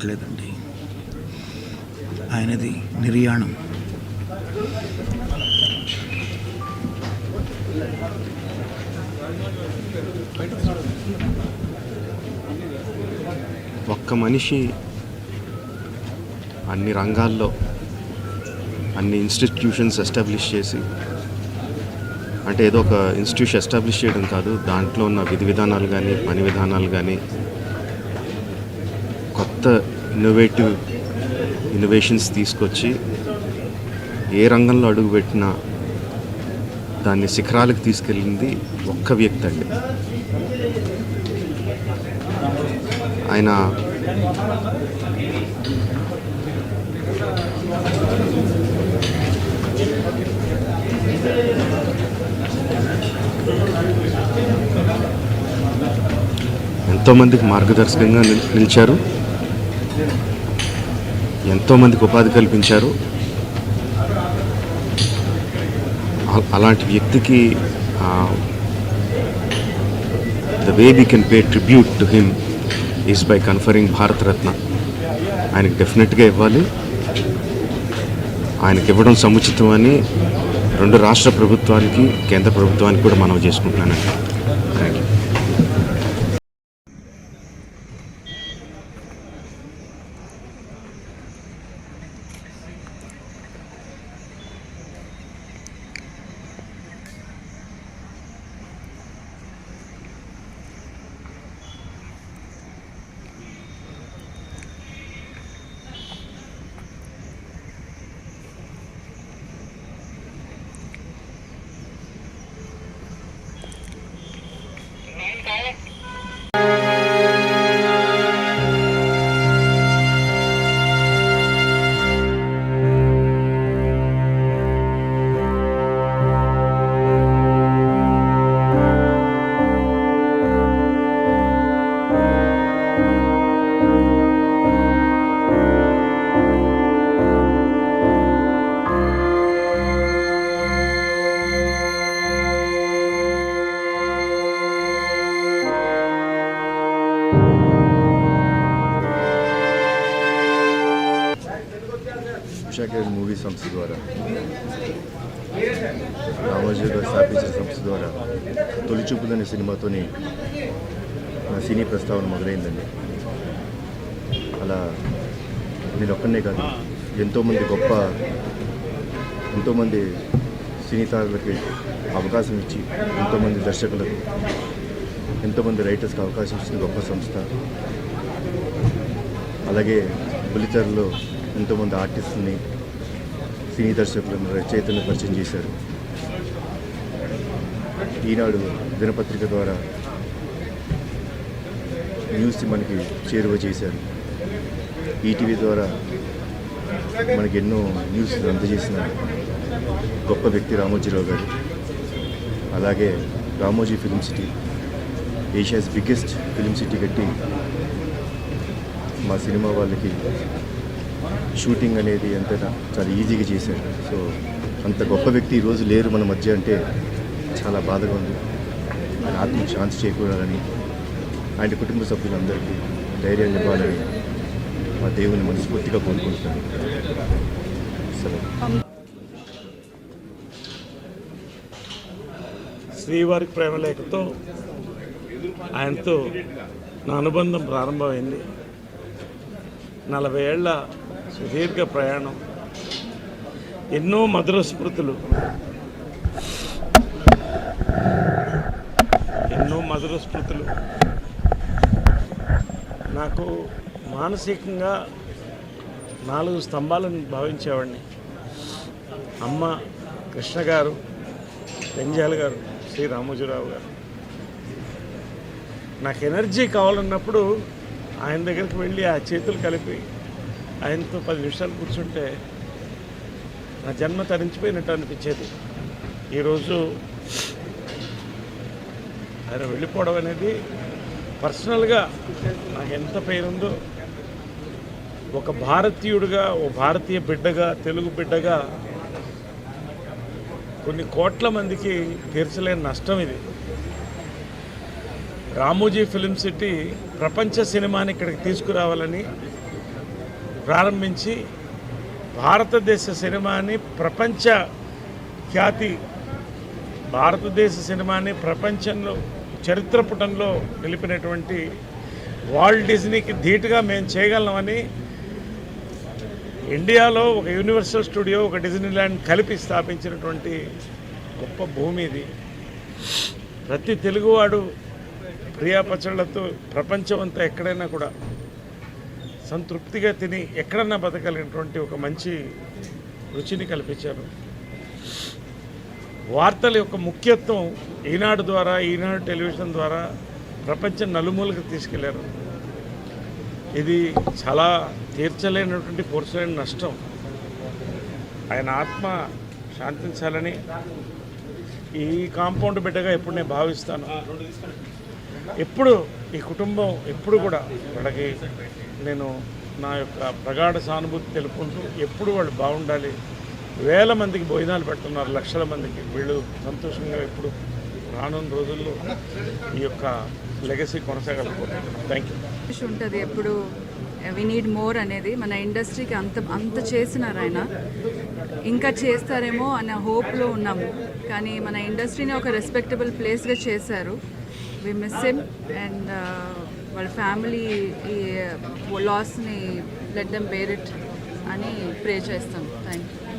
రావట్లేదండి. ఆయనది నిర్యాణం. ఒక్క మనిషి అన్ని రంగాల్లో అన్ని ఇన్స్టిట్యూషన్స్ ఎస్టాబ్లిష్ చేసి, అంటే ఏదో ఒక ఇన్స్టిట్యూషన్ ఎస్టాబ్లిష్ చేయడం కాదు, దాంట్లో ఉన్న విధి విధానాలు కానీ పని విధానాలు కానీ కొత్త ఇన్నోవేషన్స్ తీసుకొచ్చి ఏ రంగంలో అడుగుపెట్టినా దాన్ని శిఖరాలకు తీసుకెళ్ళింది ఒక్క వ్యక్తి అండి. ఆయన ఎంతోమందికి మార్గదర్శకంగా నిలిచారు, ఎంతోమందికి ఉపాధి కల్పించారు. అలాంటి వ్యక్తికి the way we can pay tribute to him is by conferring Bharat Ratna. ఆయనకి డెఫినెట్గా ఇవ్వాలి. ఆయనకి ఇవ్వడం సముచితం అని రెండు రాష్ట్ర ప్రభుత్వానికి కేంద్ర ప్రభుత్వానికి కూడా మనవి చేసుకుంటున్నానండి. Thank you. మూవీ సంస్థ ద్వారా, రామోజీ గారు స్థాపించిన సంస్థ ద్వారా తొలి చూపులనే సినిమాతోని నా సినీ ప్రస్తావన మొదలైందండి. అలా నేను ఒక్కనే కాదు, ఎంతోమంది సినీ తారులకి అవకాశం ఇచ్చి, ఎంతోమంది దర్శకులకు, ఎంతోమంది రైటర్స్కి అవకాశం ఇచ్చిన గొప్ప సంస్థ. అలాగే బుల్లితెరలో ఎంతోమంది ఆర్టిస్టులని, సినీ దర్శకులను, రచయితలను పరిచయం చేశారు. ఈనాడు దినపత్రిక ద్వారా న్యూస్ మనకి చేరువ చేశారు. ఈటీవీ ద్వారా మనకి ఎన్నో న్యూస్ అందజేసిన గొప్ప వ్యక్తి రామోజీరావు గారు. అలాగే Ramoji film city, Asia's biggest film city కట్టి మా సినిమా వాళ్ళకి షూటింగ్ అనేది ఎంతైనా చాలా ఈజీగా చేశారు. సో అంత గొప్ప వ్యక్తి ఈరోజు లేరు మన మధ్య అంటే చాలా బాధగా ఉంది. ఆయన ఆత్మకు శాంతి చేకూరాలని, ఆయన కుటుంబ సభ్యులందరికీ ధైర్యాన్ని ఇవ్వాలని మా దేవుని మనస్ఫూర్తిగా కోరుకుంటున్నాను. సరే. శ్రీవారి ప్రేమలేఖతో ఆయనతో నా అనుబంధం ప్రారంభమైంది. 40 ఏళ్ల సుదీర్ఘ ప్రయాణం, ఎన్నో మధుర స్మృతులు, నాకు మానసికంగా 4 స్తంభాలను భావించేవాడిని. అమ్మ కృష్ణ గారు, పెంజాల గారు, శ్రీ రామోజీరావు గారు. నాకు ఎనర్జీ కావాలన్నప్పుడు ఆయన దగ్గరికి వెళ్ళి ఆ చేతులు కలిపి ఆయనతో 10 నిమిషాలు కూర్చుంటే నా జన్మ తరించిపోయినట్టు అనిపించేది. ఈరోజు ఆయన వెళ్ళిపోవడం అనేది పర్సనల్గా నాకు ఎంత పెయిన్ ఉందో. ఒక భారతీయుడిగా, ఓ భారతీయ బిడ్డగా, తెలుగు బిడ్డగా కొన్ని కోట్ల మందికి తీర్చలేని నష్టం ఇది. రామోజీ ఫిల్మ్ సిటీ ప్రపంచ సినిమాని ఇక్కడికి తీసుకురావాలని ప్రారంభించి భారతదేశ సినిమాని ప్రపంచ ఖ్యాతి, భారతదేశ సినిమాని ప్రపంచంలో చరిత్ర పుటంలో నిలిపినటువంటి వాల్ట్ డిజ్నీకి ధీటుగా మేము చేయగలమని ఇండియాలో ఒక యూనివర్సల్ స్టూడియో, ఒక డిజ్నీల్యాండ్ కలిపి స్థాపించినటువంటి గొప్ప భూమి ఇది. ప్రతి తెలుగువాడు ప్రియా పచ్చళ్ళతో ప్రపంచం అంతా ఎక్కడైనా కూడా సంతృప్తిగా తిని ఎక్కడన్నా బతకలిగినటువంటి ఒక మంచి రుచిని కల్పించారు. వార్తల యొక్క ముఖ్యత్వం ఈనాడు ద్వారా, ఈనాడు టెలివిజన్ ద్వారా ప్రపంచం నలుమూలకు తీసుకెళ్లారు. ఇది చాలా తీర్చలేనటువంటి పూర్చలేని నష్టం. ఆయన ఆత్మ శాంతించాలని ఈ కాంపౌండ్ బిడ్డగా ఎప్పుడు నేను భావిస్తాను. ఎప్పుడు ఈ కుటుంబం ఎప్పుడు కూడా వాళ్ళకి నేను నా యొక్క ప్రగాఢ సానుభూతి తెలుపుకుంటూ ఎప్పుడు వాళ్ళు బాగుండాలి. వేల మందికి భోజనాలు పెడుతున్నారు, లక్షల మందికి. వీళ్ళు సంతోషంగా ఎప్పుడు రానున్న రోజుల్లో ఈ యొక్క లెగసీ కొనసాగలుగుతున్నాను. Thank you. ఉంటుంది ఎప్పుడు వి నీడ్ మోర్ అనేది. మన ఇండస్ట్రీకి అంత చేసినారు ఆయన, ఇంకా చేస్తారేమో అనే హోప్లో ఉన్నాము. కానీ మన ఇండస్ట్రీని ఒక రెస్పెక్టబుల్ ప్లేస్గా చేశారు. వి మిస్ హిమ్ అండ్ వాళ్ళ ఫ్యామిలీ ఈ లాస్ని లెట్ దెమ్ బేర్ ఇట్ అని ప్రే చేస్తాం. Thank you.